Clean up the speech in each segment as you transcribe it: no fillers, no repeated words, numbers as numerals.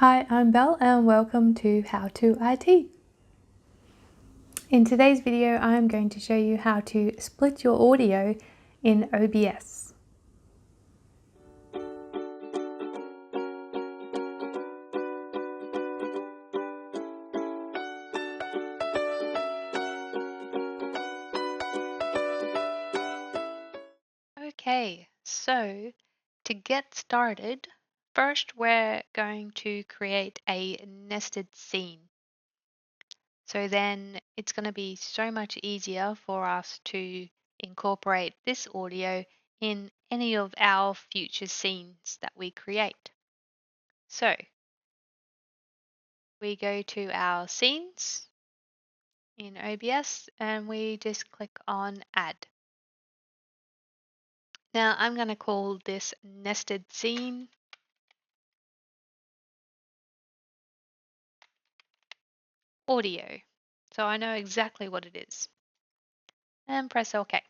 Hi, I'm Belle and welcome to How to IT. In today's video, I'm going to show you how to split your audio in OBS. Okay, so to get started, first we're going to create a nested scene. So then it's going to be so much easier for us to incorporate this audio in any of our future scenes that we create. So we go to our scenes in OBS and we just click on Add. Now I'm going to call this nested scene audio. So I know exactly what it is. And press OK.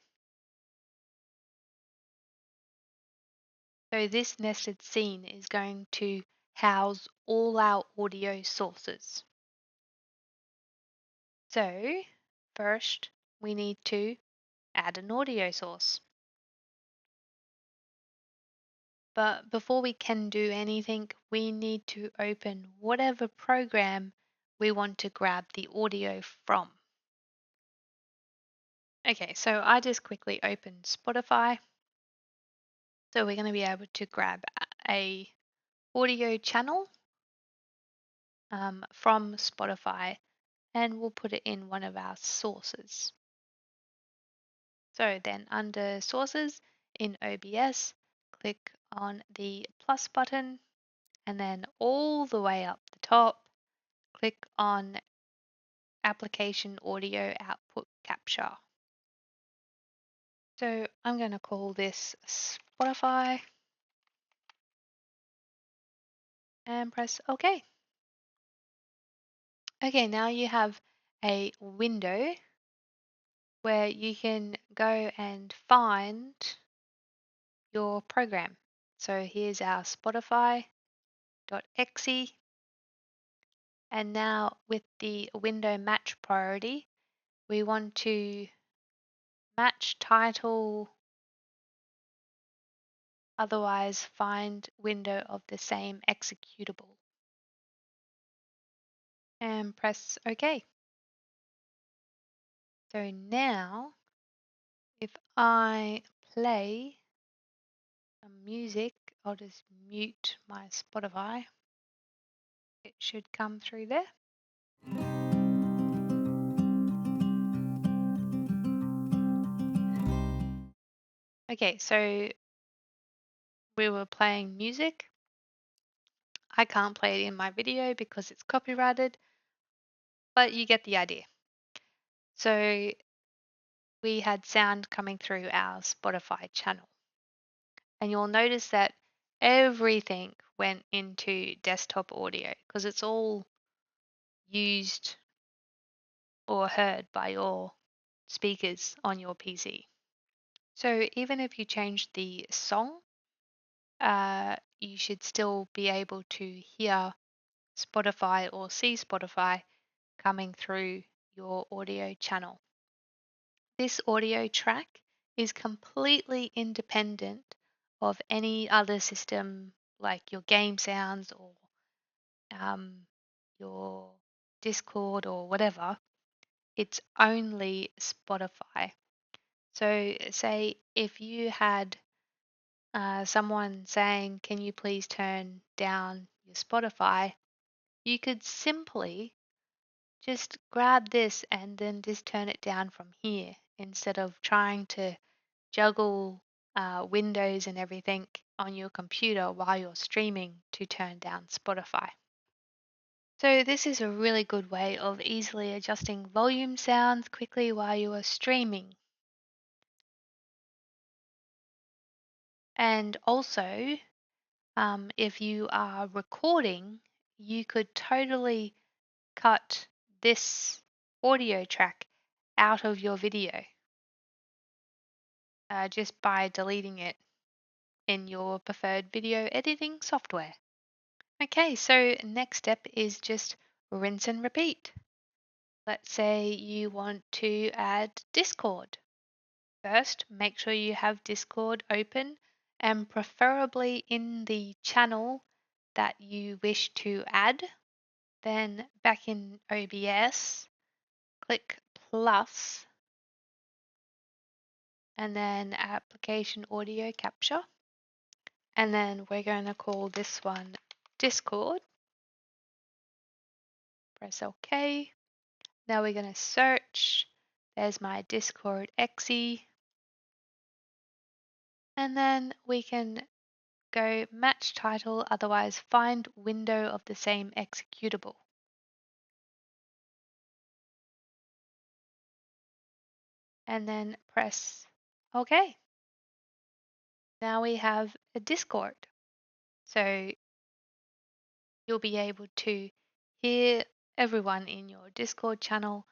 So this nested scene is going to house all our audio sources. So first we need to add an audio source. But before we can do anything, we need to open whatever program we want to grab the audio from. Okay, so I just quickly opened Spotify. So we're going to be able to grab a audio channel from Spotify and we'll put it in one of our sources. So then under sources in OBS, click on the plus button and then all the way up the top, click on application audio output capture. So I'm going to call this Spotify and press OK. Okay, now you have a window where you can go and find your program. So here's our Spotify.exe. And now with the window match priority, we want to match title, otherwise find window of the same executable. And press OK. So now, if I play some music, I'll just mute my Spotify. It should come through there. Okay, so we were playing music. I can't play it in my video because it's copyrighted, but you get the idea. So we had sound coming through our Spotify channel. And you'll notice that everything went into desktop audio because it's all used or heard by your speakers on your PC. So even if you change the song, you should still be able to hear Spotify or see Spotify coming through your audio channel. This audio track is completely independent of any other system like your game sounds or your Discord or whatever. It's only Spotify. So, say if you had someone saying, "Can you please turn down your Spotify?" you could simply just grab this and then just turn it down from here instead of trying to juggle windows and everything on your computer while you're streaming to turn down Spotify. So this is a really good way of easily adjusting volume sounds quickly while you are streaming. And also, if you are recording, you could totally cut this audio track out of your video just by deleting it in your preferred video editing software. Okay, so next step is just rinse and repeat. Let's say you want to add Discord. First, make sure you have Discord open and preferably in the channel that you wish to add. Then back in OBS, click plus and then application audio capture. And then we're going to call this one Discord. Press OK. Now we're going to search. There's my Discord exe. And then we can go match title, otherwise find window of the same executable. And then press OK. Now we have a Discord. So you'll be able to hear everyone in your Discord channel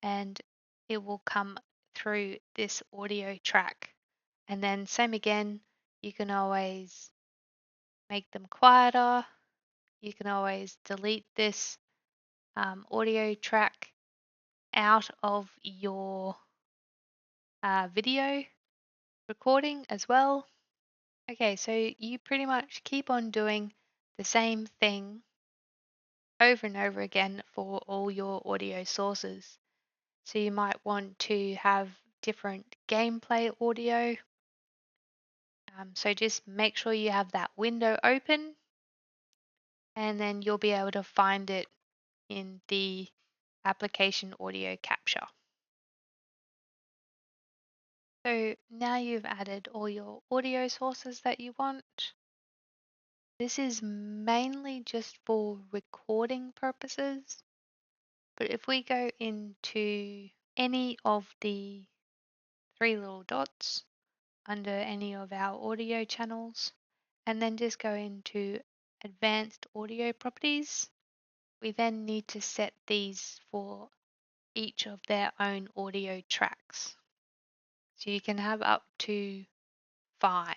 and it will come through this audio track. And then same again, you can always make them quieter. You can always delete this audio track out of your video recording as well. Okay, so you pretty much keep on doing the same thing over and over again for all your audio sources. So you might want to have different gameplay audio. So just make sure you have that window open and then you'll be able to find it in the application audio capture. So now you've added all your audio sources that you want. This is mainly just for recording purposes. But if we go into any of the three little dots under any of our audio channels, and then just go into advanced audio properties, we then need to set these for each of their own audio tracks. So you can have up to 5.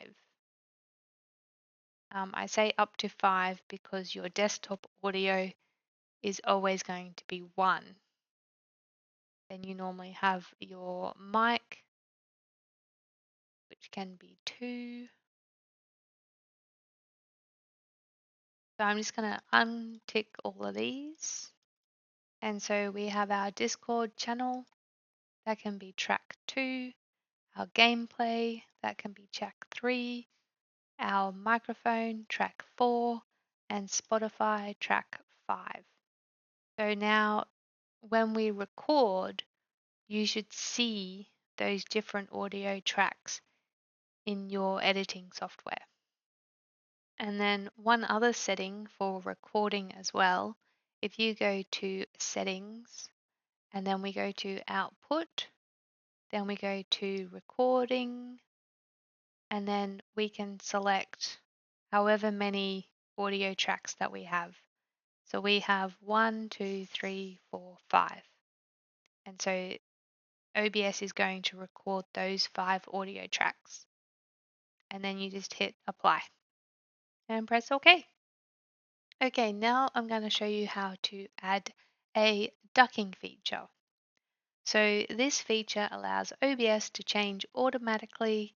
I say up to 5 because your desktop audio is always going to be 1. Then you normally have your mic, which can be 2. So I'm just going to untick all of these. And so we have our Discord channel, that can be track 2, our gameplay, that can be track 3, our microphone, track 4, and Spotify, track 5. So now when we record, you should see those different audio tracks in your editing software. And then one other setting for recording as well, if you go to settings and then we go to output, then we go to recording, and then we can select however many audio tracks that we have. So we have 1, 2, 3, 4, 5. And so OBS is going to record those 5 audio tracks. And then you just hit apply and press OK. Okay, now I'm going to show you how to add a ducking feature. So this feature allows OBS to change automatically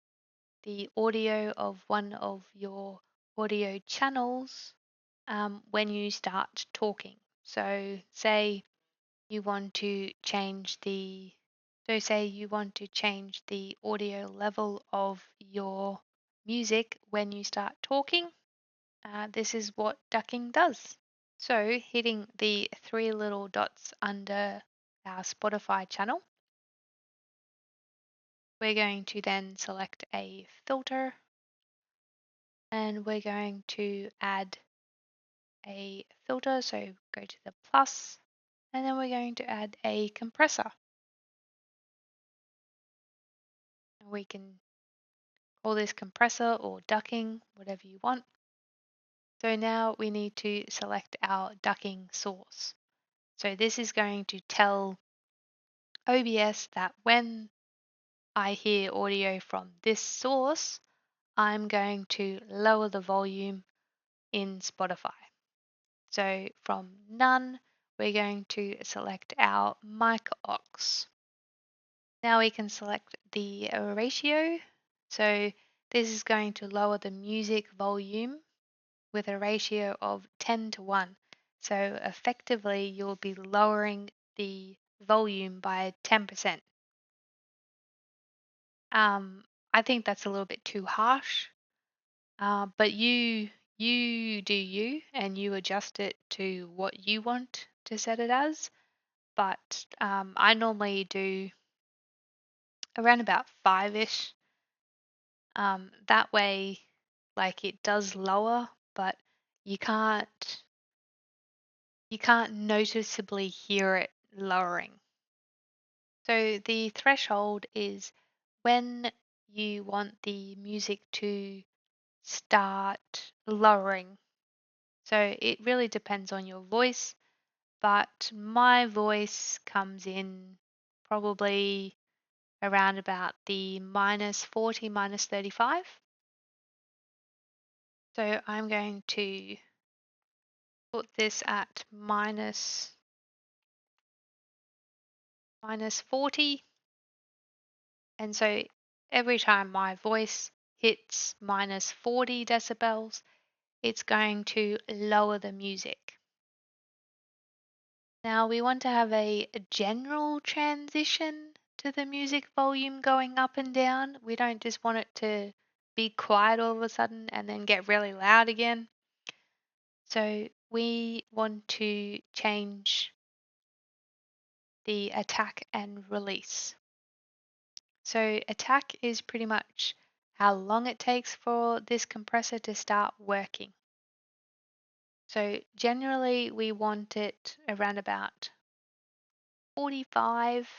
the audio of one of your audio channels when you start talking. So say you want to change the audio level of your music when you start talking. This is what ducking does. So hitting the 3 little dots under our Spotify channel, we're going to then select a filter and we're going to add a filter. So go to the plus and then we're going to add a compressor. And we can call this compressor or ducking, whatever you want. So now we need to select our ducking source. So this is going to tell OBS that when I hear audio from this source, I'm going to lower the volume in Spotify. So from none, we're going to select our mic aux. Now we can select the ratio. So this is going to lower the music volume with a ratio of 10 to 1. So effectively, you'll be lowering the volume by 10%. I think that's a little bit too harsh, but you do you and you adjust it to what you want to set it as. But I normally do around about 5-ish. That way, like it does lower, but you can't you can't noticeably hear it lowering. So the threshold is when you want the music to start lowering. So it really depends on your voice, but my voice comes in probably around about the -40, -35. So I'm going to put this at -40. And so every time my voice hits -40 decibels, it's going to lower the music. Now we want to have a general transition to the music volume going up and down. We don't just want it to be quiet all of a sudden and then get really loud again. So we want to change the attack and release. So attack is pretty much how long it takes for this compressor to start working. So generally we want it around about 45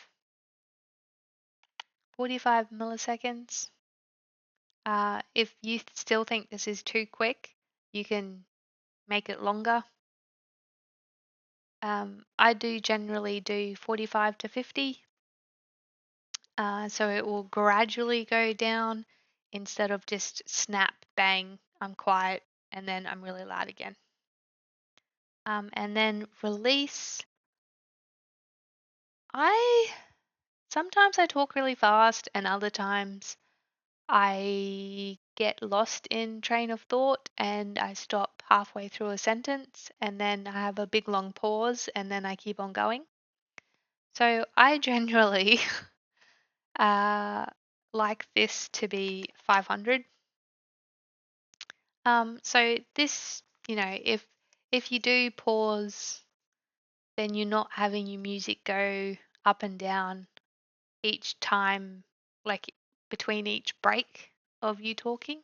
milliseconds. If you still think this is too quick, you can make it longer. I do generally do 45 to 50. So it will gradually go down instead of just snap, bang, I'm quiet, and then I'm really loud again. And then release. I sometimes I talk really fast, and other times I get lost in train of thought and I stop halfway through a sentence, and then I have a big long pause, and then I keep on going. So I generally uh, like this to be 500. So this, if you do pause, then you're not having your music go up and down each time, like between each break of you talking.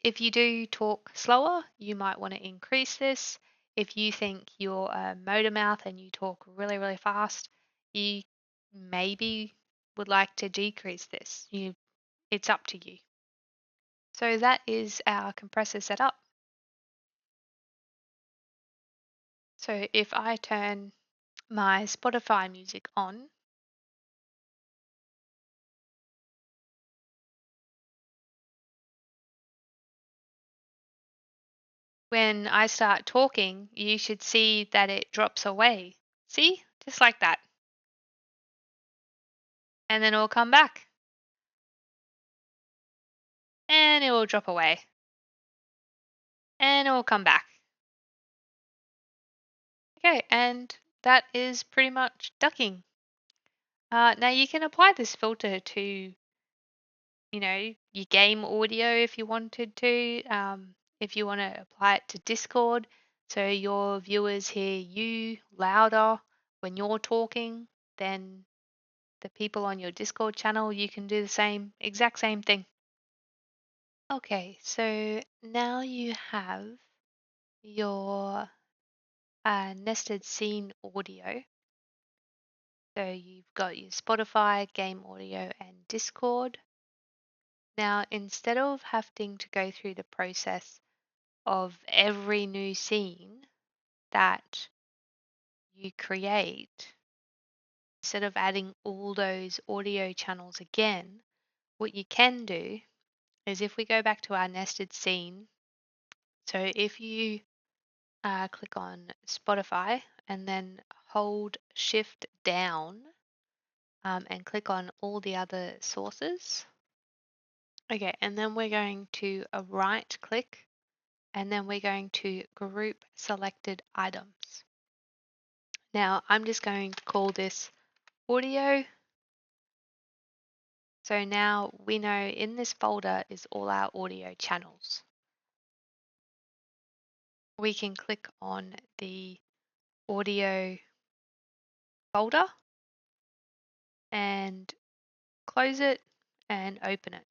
If you do talk slower, you might want to increase this. If you think you're a motor mouth and you talk really, really fast, you maybe would like to decrease this. It's up to you. So that is our compressor setup. So if I turn my Spotify music on, when I start talking, you should see that it drops away. See? Just like that. And then it will come back. And it will drop away. And it will come back. Okay, and that is pretty much ducking. Now you can apply this filter to, your game audio if you wanted to. If you want to apply it to Discord, so your viewers hear you louder when you're talking, then the people on your Discord channel, you can do the exact same thing. Okay, so now you have your nested scene audio. So you've got your Spotify, game audio, and Discord. Now, instead of having to go through the process of every new scene that you create, instead of adding all those audio channels again, what you can do is if we go back to our nested scene, so if you click on Spotify and then hold Shift down and click on all the other sources. Okay, and then we're going to right click and then we're going to group selected items. Now I'm just going to call this audio. So now we know in this folder is all our audio channels. We can click on the audio folder and close it and open it.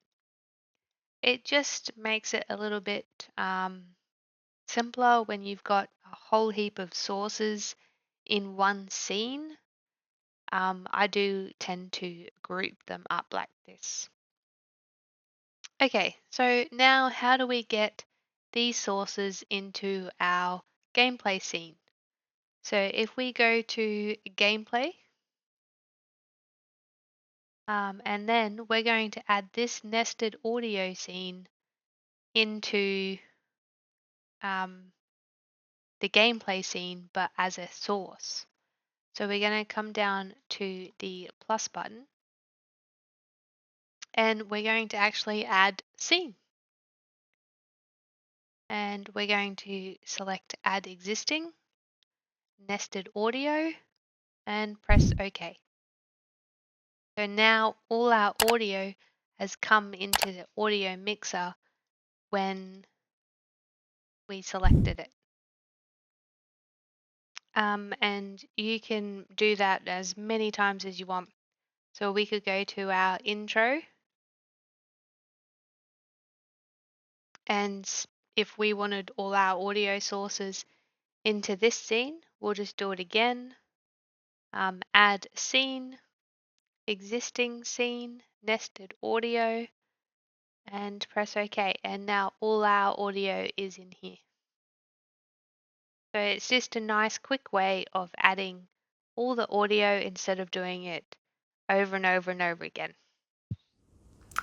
It just makes it a little bit simpler when you've got a whole heap of sources in one scene. I do tend to group them up like this. Okay, so now how do we get these sources into our gameplay scene? So if we go to gameplay, and then we're going to add this nested audio scene into the gameplay scene, but as a source. So we're going to come down to the plus button and we're going to actually add scene. And we're going to select add existing, nested audio, and press OK. So now all our audio has come into the audio mixer when we selected it. And you can do that as many times as you want. So we could go to our intro, and if we wanted all our audio sources into this scene, we'll just do it again. Add scene, existing scene, nested audio, and press OK. And now all our audio is in here. So it's just a nice quick way of adding all the audio instead of doing it over and over and over again.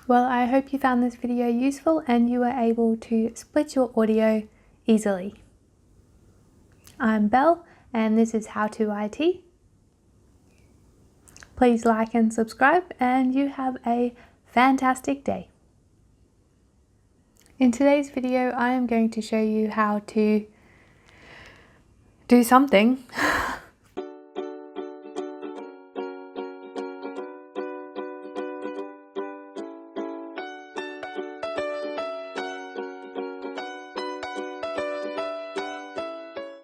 Well, I hope you found this video useful and you were able to split your audio easily. I'm Belle and this is How to IT. Please like and subscribe and you have a fantastic day. In today's video, I am going to show you how to do something